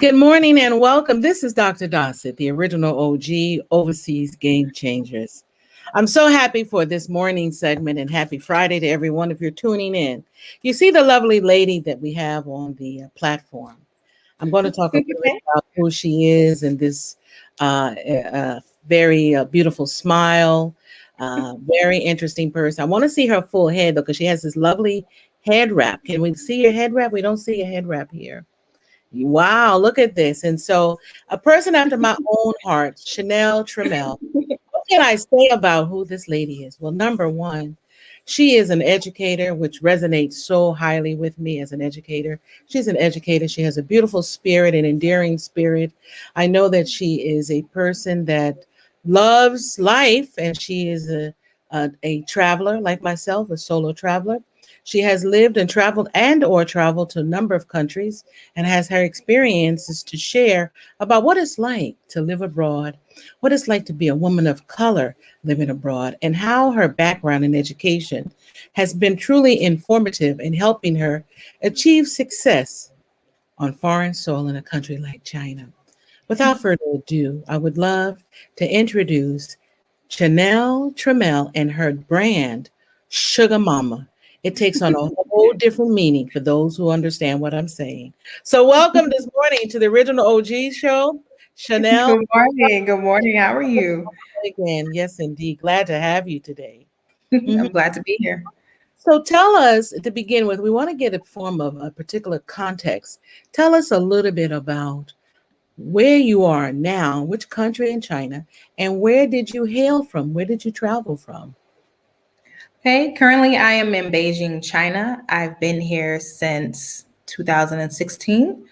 Good morning and welcome. This is Dr. Dossett, the original OG, Overseas Game Changers. I'm so happy for this morning segment and happy Friday to everyone if you're tuning in. You see the lovely lady that we have on the platform. I'm going to talk a little bit about who she is and this very beautiful smile, very interesting person. I want to see her full head though, because she has this lovely head wrap. Can we see your head wrap? We don't see a head wrap here. Wow, look at this. And so, a person after my own heart, Trammell. What can I say about who this lady is? Well, number one, she is an educator, which resonates so highly with me as an educator. She's an educator. She has a beautiful spirit, an endearing spirit. I know that she is a person that loves life, and she is a traveler like myself, a solo traveler. She has lived and traveled to a number of countries and has her experiences to share about what it's like to live abroad, what it's like to be a woman of color living abroad, and how her background in education has been truly informative in helping her achieve success on foreign soil in a country like China. Without further ado, I would love to introduce Trammell and her brand, Sugar Mama. It takes on a whole different meaning for those who understand what I'm saying. So welcome this morning to the original OG show, Chanel. Good morning. Good morning. How are you? Again, yes, indeed. Glad to have you today. I'm glad to be here. So tell us to begin with, we want to get a form of a particular context. Tell us a little bit about where you are now, which country in China, and where did you hail from? Where did you travel from? Okay, currently I am in Beijing, China. I've been here since 2016.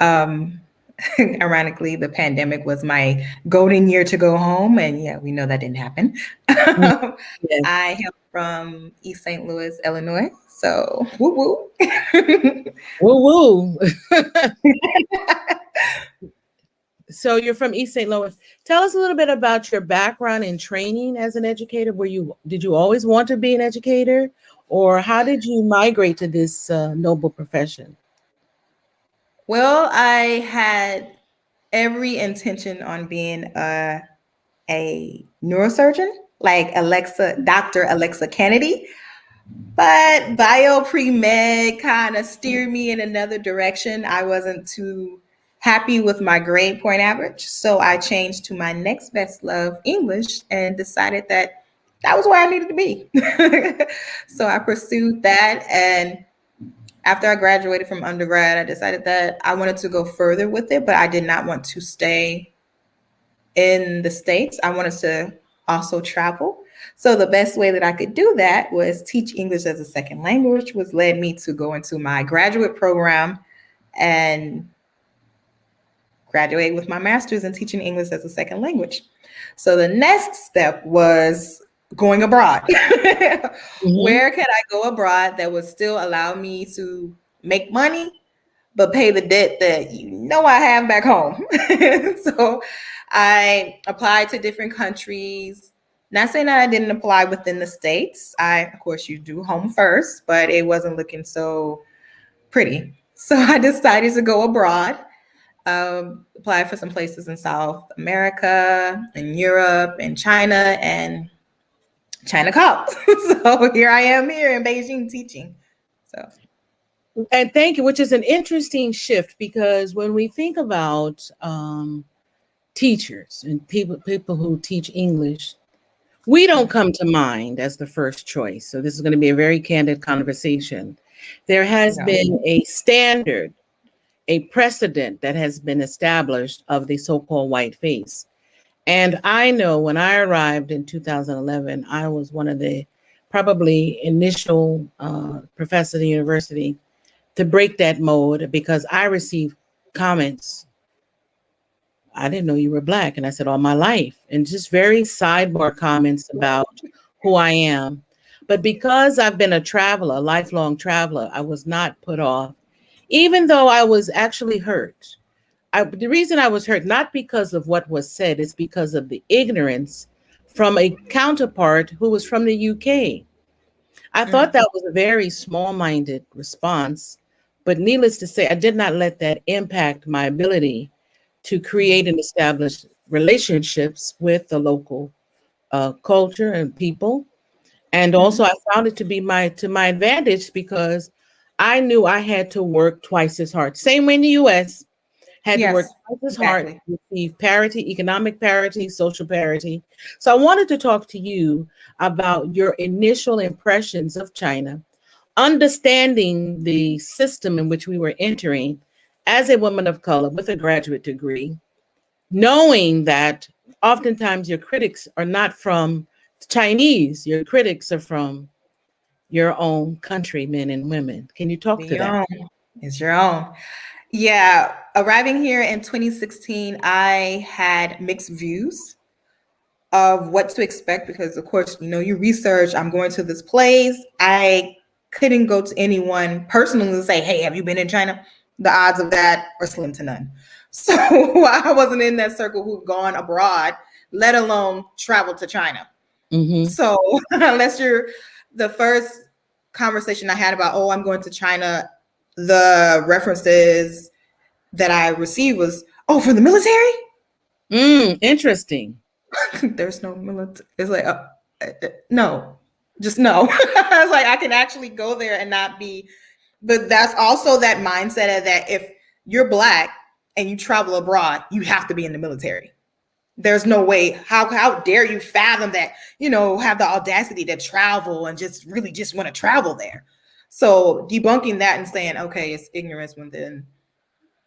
Um, Ironically, the pandemic was my golden year to go home, and yeah, we know that didn't happen. Yes. I am from East St. Louis, Illinois. So, woo woo. Woo woo. So you're from East St. Louis. Tell us a little bit about your background and training as an educator. Did you always want to be an educator, or how did you migrate to this noble profession? Well, I had every intention on being a neurosurgeon, like Dr. Alexa Kennedy. But bio pre med kind of steered me in another direction. I wasn't too happy with my grade point average. So I changed to my next best love, English, and decided that that was where I needed to be. So I pursued that. And after I graduated from undergrad, I decided that I wanted to go further with it, but I did not want to stay in the States. I wanted to also travel. So the best way that I could do that was teach English as a second language, which led me to go into my graduate program and graduate with my master's in teaching English as a second language. So the next step was going abroad. Where could I go abroad that would still allow me to make money, but pay the debt that I have back home? So I applied to different countries. Not saying that I didn't apply within the States. Of course, you do home first, but it wasn't looking so pretty. So I decided to go abroad, apply for some places in South America, in Europe, in China, and China called. So here I am here in Beijing teaching. So. And thank you, which is an interesting shift because when we think about teachers and people who teach English, we don't come to mind as the first choice. So this is going to be a very candid conversation. There has been a standard, a precedent that has been established of the so-called white face. And I know when I arrived in 2011, I was one of the probably initial professors at the university to break that mode because I received comments. I didn't know you were Black. And I said, all my life. And just very sidebar comments about who I am. But because I've been a traveler, a lifelong traveler, I was not put off, even though I was actually hurt. The reason I was hurt, not because of what was said, is because of the ignorance from a counterpart who was from the UK. I thought that was a very small-minded response, But needless to say, I did not let that impact my ability to create and establish relationships with the local culture and people. And Mhm. also, I found it to be my advantage because I knew I had to work twice as hard. Same way in the U.S. Had to work Yes, twice as hard exactly. to achieve parity, economic parity, social parity. So I wanted to talk to you about your initial impressions of China, understanding the system in which we were entering as a woman of color with a graduate degree, knowing that oftentimes your critics are not from Chinese, your critics are from your own countrymen and women. Can you talk Be to your that? own. It's your own. Yeah, arriving here in 2016, I had mixed views of what to expect because, of course, you research. I'm going to this place. I couldn't go to anyone personally and say, "Hey, have you been in China?" The odds of that are slim to none. So I wasn't in that circle who've gone abroad, let alone traveled to China. Mm-hmm. So unless you're the first conversation I had about, oh, I'm going to China, the references that I received was, oh, for the military? Interesting. There's no military. It's like, no, just no. I was like, I can actually go there and not be, but that's also that mindset of that if you're Black and you travel abroad, you have to be in the military. There's no way. How dare you fathom that, have the audacity to travel and just really just want to travel there. So debunking that and saying, okay, it's ignorance within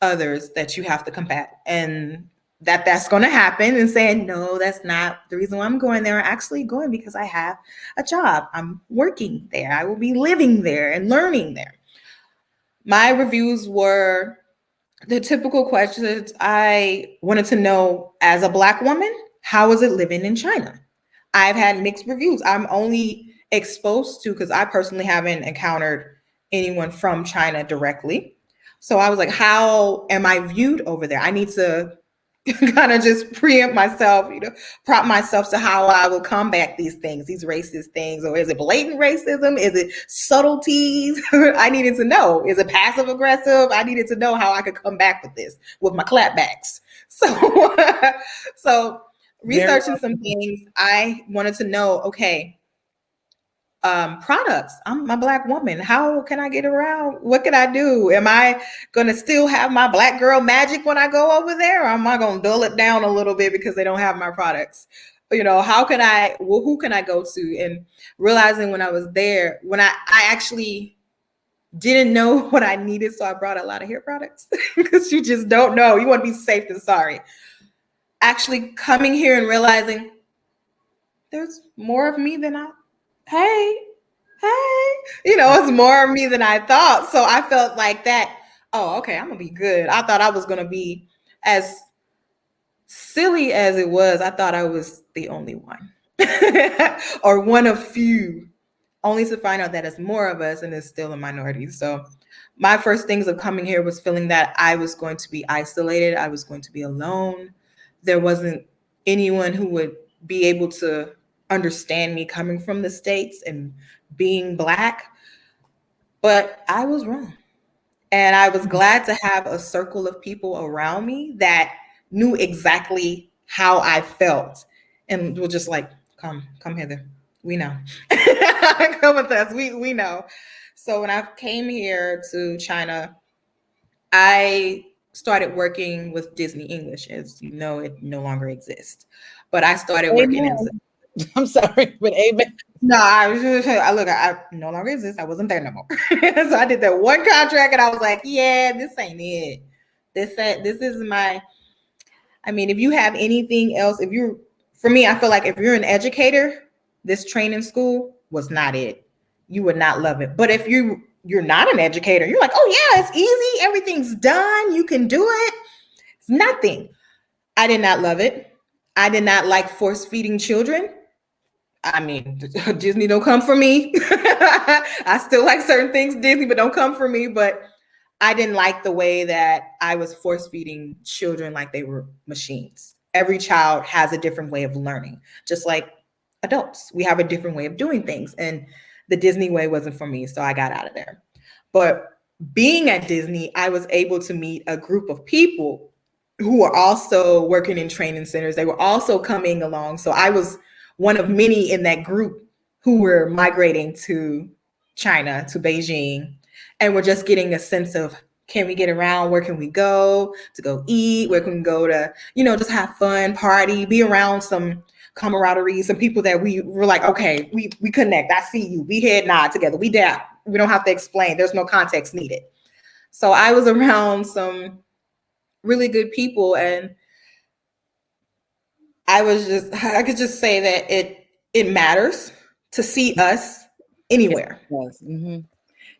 others that you have to combat, and that's going to happen, and saying, no, that's not the reason why I'm going there. I'm actually going because I have a job. I'm working there. I will be living there and learning there. My reviews were the typical questions. I wanted to know, as a Black woman, how is it living in China? I've had mixed reviews. I'm only exposed to, because I personally haven't encountered anyone from China directly. So I was like, how am I viewed over there? I need to kind of just preempt myself, prop myself to how I will combat these things, these racist things. Or is it blatant racism? Is it subtleties? I needed to know. Is it passive aggressive? I needed to know how I could come back with this, with my clapbacks. So, so Very researching some things, I wanted to know, okay, products. I'm a Black woman. How can I get around? What can I do? Am I going to still have my Black girl magic when I go over there? Or am I going to dull it down a little bit because they don't have my products? How can who can I go to? And realizing when I was there, when I actually didn't know what I needed, so I brought a lot of hair products because you just don't know. You want to be safe than sorry. Actually coming here and realizing there's more of me than hey, it's more of me than I thought. So I felt like that, oh, okay, I'm gonna be good. I thought I was gonna be, as silly as it was, I thought I was the only one. Or one of few, only to find out that it's more of us and it's still a minority. So my first things of coming here was feeling that I was going to be isolated. I was going to be alone. There wasn't anyone who would be able to understand me coming from the States and being Black. But I was wrong. And I was glad to have a circle of people around me that knew exactly how I felt and were just like, come hither. We know. Come with us. We know. So when I came here to China, I started working with Disney English. As you know, it no longer exists. But I started working as, amen. I'm sorry, but amen. no, I was just, I no longer exist. I wasn't there no more. So I did that one contract and I was like, yeah, this ain't it. This is my, I mean, if you have anything else, for me, I feel like if you're an educator, this training school was not it. You would not love it. But if you're not an educator, you're like, oh yeah, it's easy. Everything's done. You can do it. It's nothing. I did not love it. I did not like force feeding children. I mean, Disney don't come for me. I still like certain things Disney, but don't come for me. But I didn't like the way that I was force feeding children like they were machines. Every child has a different way of learning, just like adults. We have a different way of doing things. And the Disney way wasn't for me. So I got out of there. But being at Disney, I was able to meet a group of people who were also working in training centers. They were also coming along. So I was one of many in that group who were migrating to China, to Beijing, and we're just getting a sense of, can we get around? Where can we go to go eat? Where can we go to, just have fun, party, be around some camaraderie, some people that we were like, okay, we connect. I see you. We head nod together. We dap. We don't have to explain. There's no context needed. So I was around some really good people, and I could just say that it matters to see us It anywhere. does. Hmm.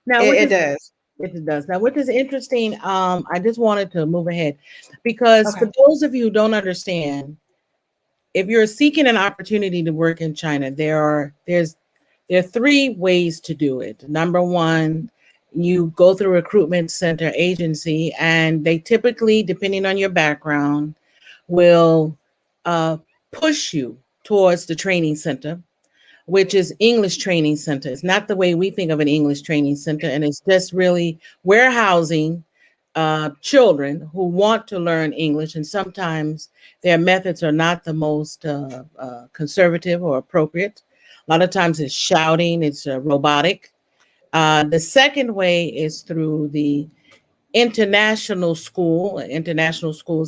Now, It, which it is does. it does. Now, which is interesting. I just wanted to move ahead because for Okay. those of you who don't understand, if you're seeking an opportunity to work in China, there are three ways to do it. Number one, you go through a recruitment center agency, and they typically, depending on your background, will uh, push you towards the training center, which is English training center. It's not the way we think of an English training center, and it's just really warehousing children who want to learn English, and sometimes their methods are not the most conservative or appropriate. A lot of times it's shouting, it's robotic. The second way is through the international schools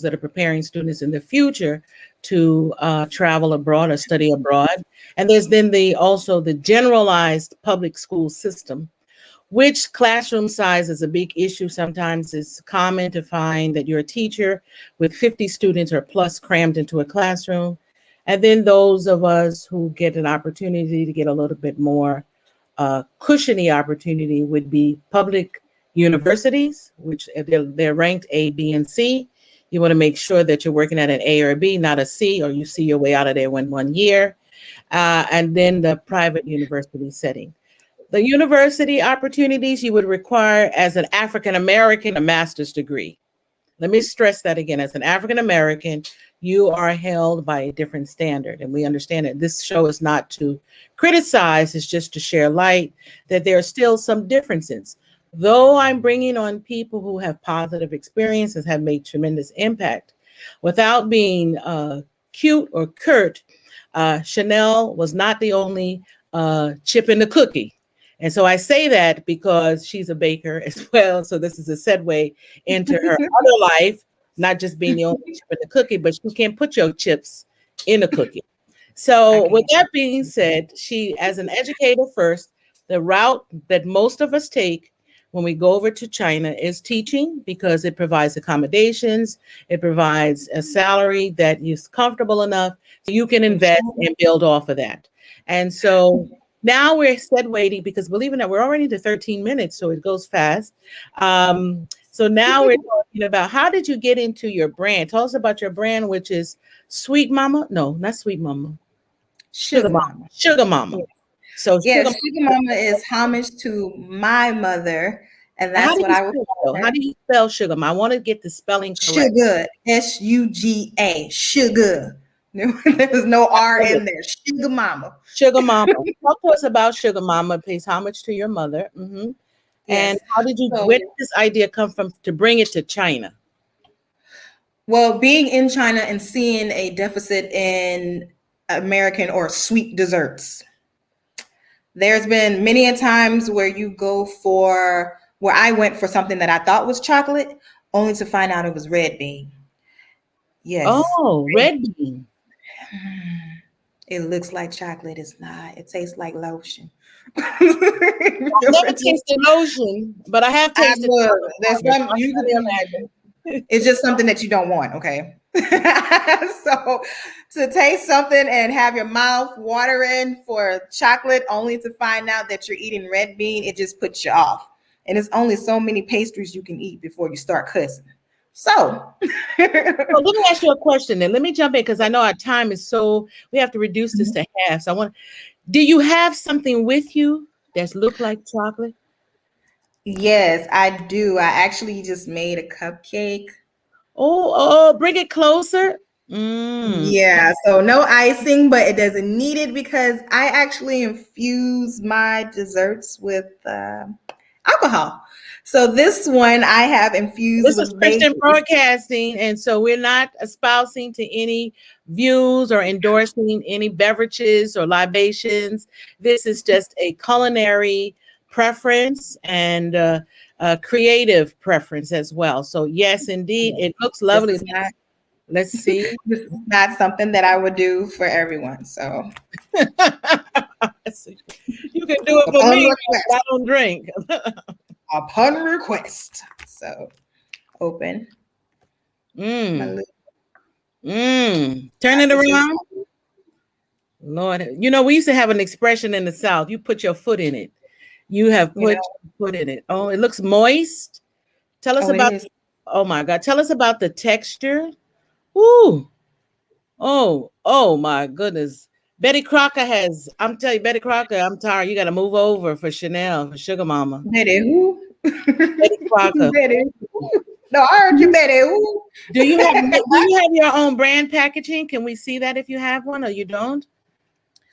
that are preparing students in the future to travel abroad or study abroad. And there's then also the generalized public school system, which classroom size is a big issue. Sometimes it's common to find that you're a teacher with 50 students or plus crammed into a classroom. And then those of us who get an opportunity to get a little bit more cushiony opportunity would be public universities, which they're ranked A, B, and C. You want to make sure that you're working at an A or a B, not a C, or you see your way out of there in 1 year. And then the private university setting. The university opportunities you would require as an African American a master's degree. Let me stress that again. As an African American, you are held by a different standard. And we understand that this show is not to criticize, it's just to share light that there are still some differences. Though I'm bringing on people who have positive experiences, have made tremendous impact, without being cute or curt, Chanel was not the only chip in the cookie. And so I say that because she's a baker as well. So this is a segue into her other life, not just being the only chip in the cookie, but you can't put your chips in a cookie. So with that being said, she, as an educator first, the route that most of us take when we go over to China is teaching, because it provides accommodations, it provides a salary that is comfortable enough so you can invest and build off of that. And so now we're said waiting, because believe it or not, we're already to 13 minutes, so it goes fast. So now we're talking about, how did you get into your brand? Tell us about your brand, which is Sweet Mama. No, not Sweet Mama. Sugar Mama. Sugar Mama. So Yeah, Sugar Sugar Mama is homage to my mother, and How that's do what you I would spell call it? her. How do you spell Sugar Mama? I want to get the spelling correct. Sugar, Suga, sugar. There's no R in there. Sugar Mama. Sugar Mama. Talk to us about Sugar Mama. Pays homage to your mother. Mm-hmm. And Yes. how did you? So, Where did this idea come from to bring it to China? well, being in China and seeing a deficit in American or sweet desserts, there's been many a times where where I went for something that I thought was chocolate, only to find out it was red bean. Yes. Oh, red bean. It looks like chocolate. It's not. It tastes like lotion. I've never tasted lotion, but I have I tasted. look, there's I some can you only can imagine. it's just something that you don't want, okay? So to taste something and have your mouth watering for chocolate only to find out that you're eating red bean, it just puts you off. And it's only so many pastries you can eat before you start cussing. So Well, let me ask you a question then. Let me jump in, because I know our time is so, we have to reduce this to half. So do you have something with you that's look like chocolate? yes, I do. I actually just made a cupcake. Oh, bring it closer. Mm. Yeah, so no icing, but it doesn't need it because I actually infuse my desserts with alcohol. So this one I have infused This is with Christian Baileys. broadcasting, and so we're not espousing to any views or endorsing any beverages or libations. This is just a culinary preference and creative preference as well. So yes, indeed, it looks This lovely. is not Let's see. this is not something that I would do for everyone. So You can do it for upon me, but I request. don't drink. Upon request. So open my Mm, little turn it packages. around. Lord, we used to have an expression in the South. You put your foot in it. You have You know, put your foot in it. Oh, it looks moist. Tell us oh, it about, is. oh my God. Tell us about the texture. Ooh. Oh my goodness. Betty Crocker I'm telling you, Betty Crocker, I'm tired. You got to move over for Chanel, for Sugar Mama. Betty who? Betty Crocker. Betty who? No, I heard you, Betty who? Do you have your own brand packaging? Can we see that if you have one or you don't?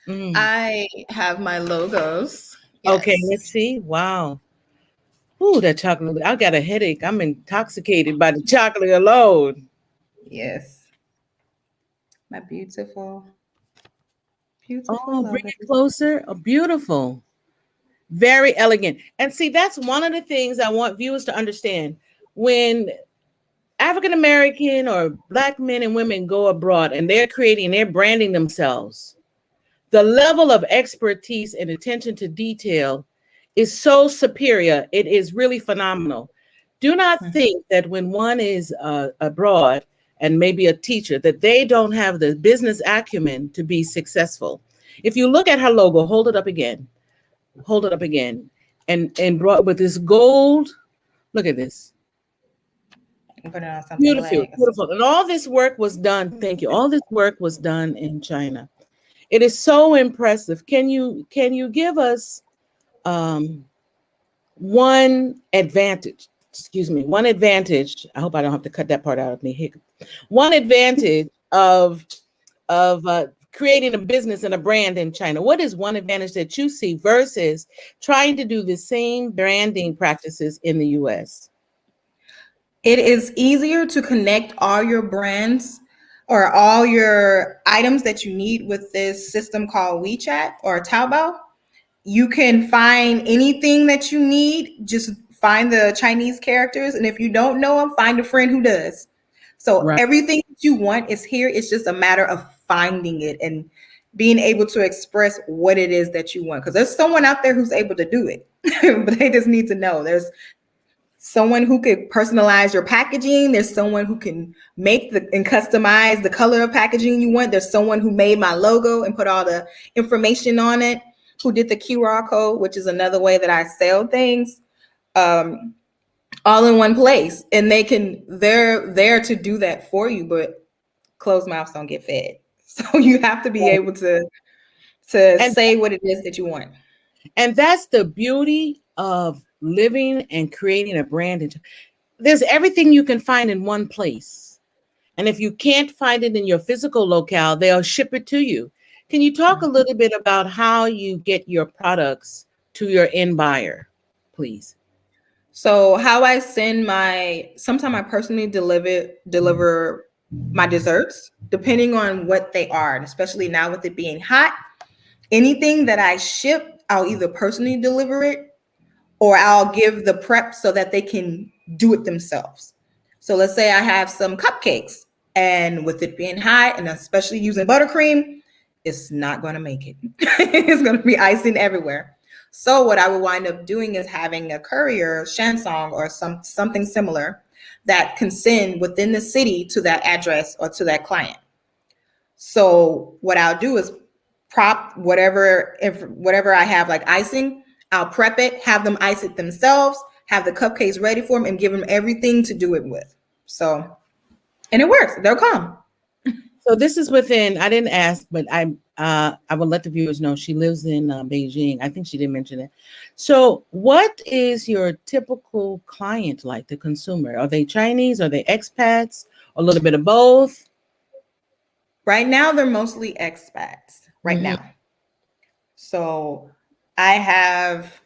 Mm. I have my logos. Okay, Yes. let's see. Wow. Ooh, that chocolate. I got a headache. I'm intoxicated by the chocolate alone. Yes. My beautiful, beautiful Oh, bring logos. it closer. Oh, beautiful. Very elegant. And see, that's one of the things I want viewers to understand. When African American or Black men and women go abroad and they're branding themselves, the level of expertise and attention to detail is so superior. It is really phenomenal. Do not think that when one is abroad and maybe a teacher, that they don't have the business acumen to be successful. If you look at her logo, hold it up again, and brought with this gold. Look at this. Put it on something Beautiful, black. beautiful. And all this work was done. Thank you. All this work was done in China. It is so impressive. Can you give us um, one advantage? Excuse me, one advantage. I hope I don't have to cut that part out of me. Hiccup. One advantage of creating a business and a brand in China. What is one advantage that you see versus trying to do the same branding practices in the U.S.? It is easier to connect all your brands or all your items that you need with this system called WeChat or Taobao. You can find anything that you need, just find the Chinese characters. And if you don't know them, find a friend who does. So Right. everything that you want is here. It's just a matter of finding it and being able to express what it is that you want. Because there's someone out there who's able to do it, but they just need to know. There's someone who could personalize your packaging. There's someone who can make and customize the color of packaging you want. There's someone who made my logo and put all the information on it, who did the QR code, which is another way that I sell things, all in one place. And they're there to do that for you, but closed mouths don't get fed. So you have to be able to And say what it is that you want. and that's the beauty of living and creating a brand. There's everything you can find in one place. And if you can't find it in your physical locale, they'll ship it to you. Can you talk a little bit about how you get your products to your end buyer, please? So how I send sometimes I personally deliver my desserts depending on what they are, and especially now with it being hot. Anything that I ship, I'll either personally deliver it or I'll give the prep so that they can do it themselves. So let's say I have some cupcakes, and with it being hot and especially using buttercream, it's not going to make it. It's going to be icing everywhere. So what I would wind up doing is having a courier, Shansong, or something similar that can send within the city to that address or to that client. So what I'll do is prop whatever I have like icing, I'll prep it, have them ice it themselves, have the cupcakes ready for them, and give them everything to do it with. So, and it works. They'll come. So this is within, I didn't ask, but I will let the viewers know she lives in Beijing. I think she didn't mention it. So what is your typical client like, the consumer? Are they Chinese? Are they expats? A little bit of both? Right now, they're mostly expats. Right Mhm. now. So I have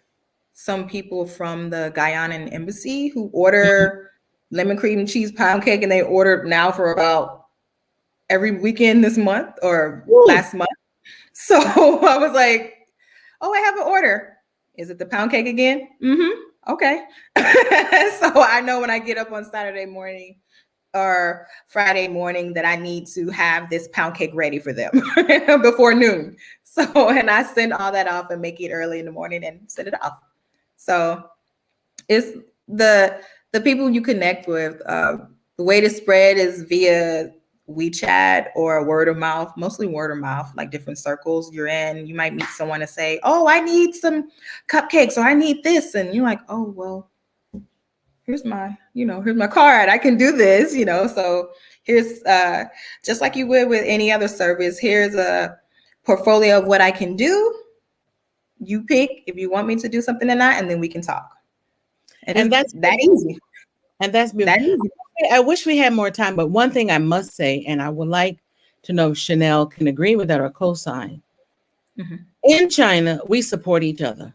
some people from the Guyanan embassy who order lemon cream cheese pound cake, and they order now for about every weekend this month or Ooh, last month. So I was like, oh, I have an order. Is it the pound cake again? Mm-hmm. Okay. So I know when I get up on Saturday morning or Friday morning that I need to have this pound cake ready for them before noon. So, and I send all that off and make it early in the morning and send it off. So it's the people you connect with. The way to spread is via WeChat or word of mouth, mostly word of mouth, like different circles you're in. You might meet someone and say, oh, I need some cupcakes or I need this. And you're like, oh, well, here's my card. I can do this, So here's just like you would with any other service, here's a portfolio of what I can do. You pick if you want me to do something or not, and then we can talk. It is and that's that easy. and that's beautiful. That easy. I wish we had more time, but one thing I must say, and I would like to know if Chanel can agree with that or co-sign. Mhm. In China, we support each other.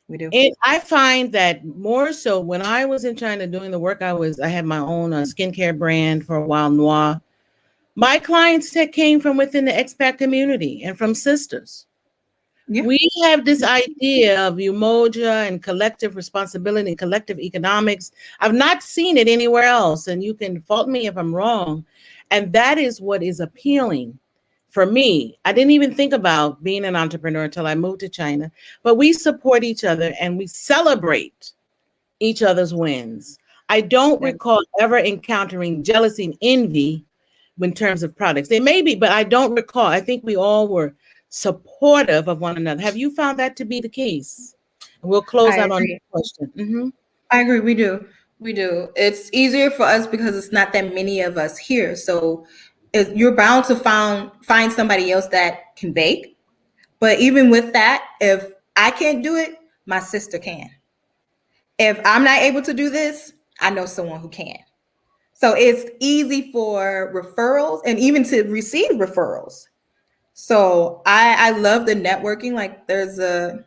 We do. And I find that more so when I was in China doing the work, I had my own skincare brand for a while, Noir. My clients that came from within the expat community and from sisters. Yeah. We have this idea of umoja and collective responsibility and collective economics. I've not seen it anywhere else, and you can fault me if I'm wrong. And that is what is appealing for me. I didn't even think about being an entrepreneur until I moved to China, but we support each other and we celebrate each other's wins. I don't That, recall ever encountering jealousy and envy in terms of products. They may be, but I don't recall. I think we all were supportive of one another. Have you found that to be the case? And we'll close I out on agree. this question. Mm-hmm. I agree. We do. We do. It's easier for us because it's not that many of us here. So you're bound to find somebody else that can bake. But even with that, if I can't do it, my sister can. If I'm not able to do this, I know someone who can. So it's easy for referrals and even to receive referrals. So I love the networking. Like there's an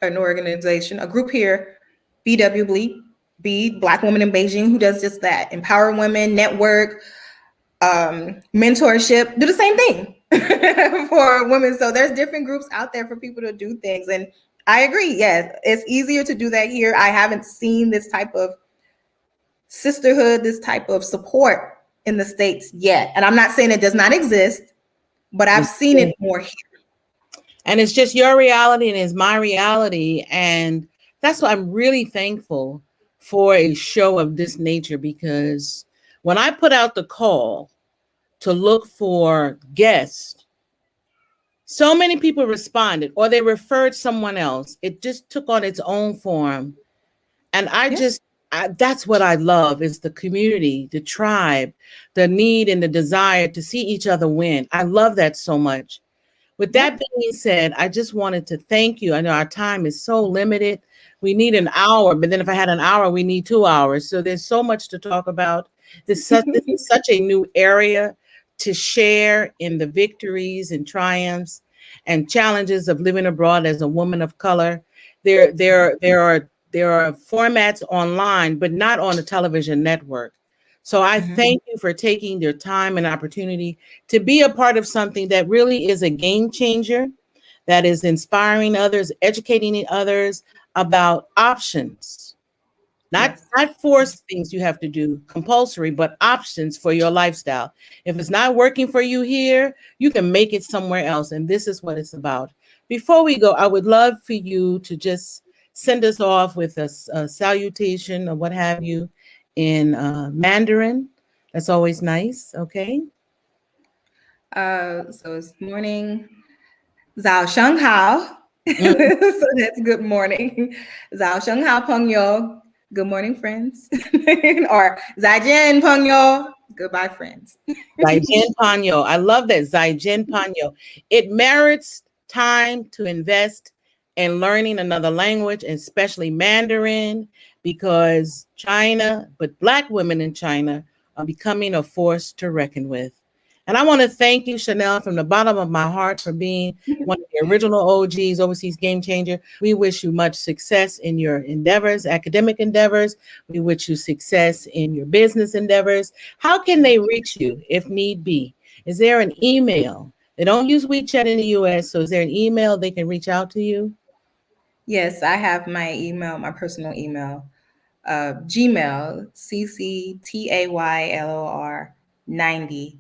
organization, a group here, BWB, Black Women in Beijing, who does just that. Empower women, network, mentorship, do the same thing for women. So there's different groups out there for people to do things. And I agree. Yes, it's easier to do that here. I haven't seen this type of sisterhood, this type of support in the States yet. And I'm not saying it does not exist, but I've seen it more here. And it's just your reality and it's my reality. And that's why I'm really thankful for a show of this nature, because when I put out the call to look for guests, so many people responded or they referred someone else. It just took on its own form. And Yeah. that's what I love is the community, the tribe, the need and the desire to see each other win. I love that so much. With that being said, I just wanted to thank you. I know our time is so limited. We need an hour, but then if I had an hour, we need 2 hours. So there's so much to talk about. This is such a new area to share in the victories and triumphs and challenges of living abroad as a woman of color. There are formats online, but not on the television network. So I thank you for taking your time and opportunity to be a part of something that really is a game changer, that is inspiring others, educating others about options, not Yes. not forced things you have to do compulsory, but options for your lifestyle. If it's not working for you here, you can make it somewhere else. And this is what it's about. Before we go, I would love for you to just send us off with a salutation or what have you in Mandarin. That's always nice. Okay. So it's morning. Zao Sheng Hao. Mm, So that's good morning. Zao Sheng Hao Peng Yo. Good morning, friends. Or Zai Jian Peng Yo. Goodbye, friends. Zaijian Panyo. I love that. Zaijian Panyo. It merits time to invest in learning another language, especially Mandarin, because China, but Black women in China are becoming a force to reckon with. And I want to thank you, Chanel, from the bottom of my heart for being one of the original OGs, Overseas Game Changer. We wish you much success in your endeavors, academic endeavors. We wish you success in your business endeavors. How can they reach you if need be? Is there an email? They don't use WeChat in the US, so is there an email they can reach out to you? Yes, I have my email, my personal email, Gmail, CCTAYLOR 90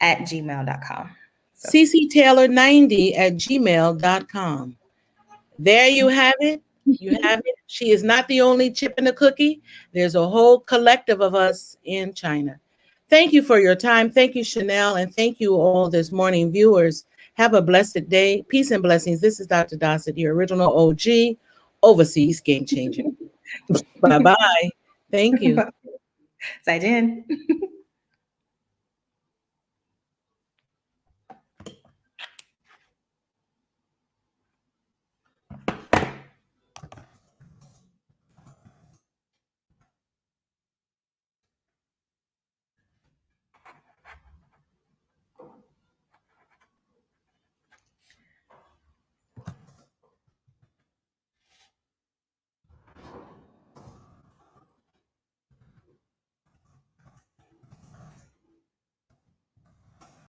at gmail.com. So, cctaylor90@gmail.com. There you have it. You have it. She is not the only chip in the cookie. There's a whole collective of us in China. Thank you for your time. Thank you, Chanel. And thank you all this morning, viewers. Have a blessed day. Peace and blessings. This is Dr. Dossett, your original OG, overseas game changer. Bye bye. Thank you. 再见。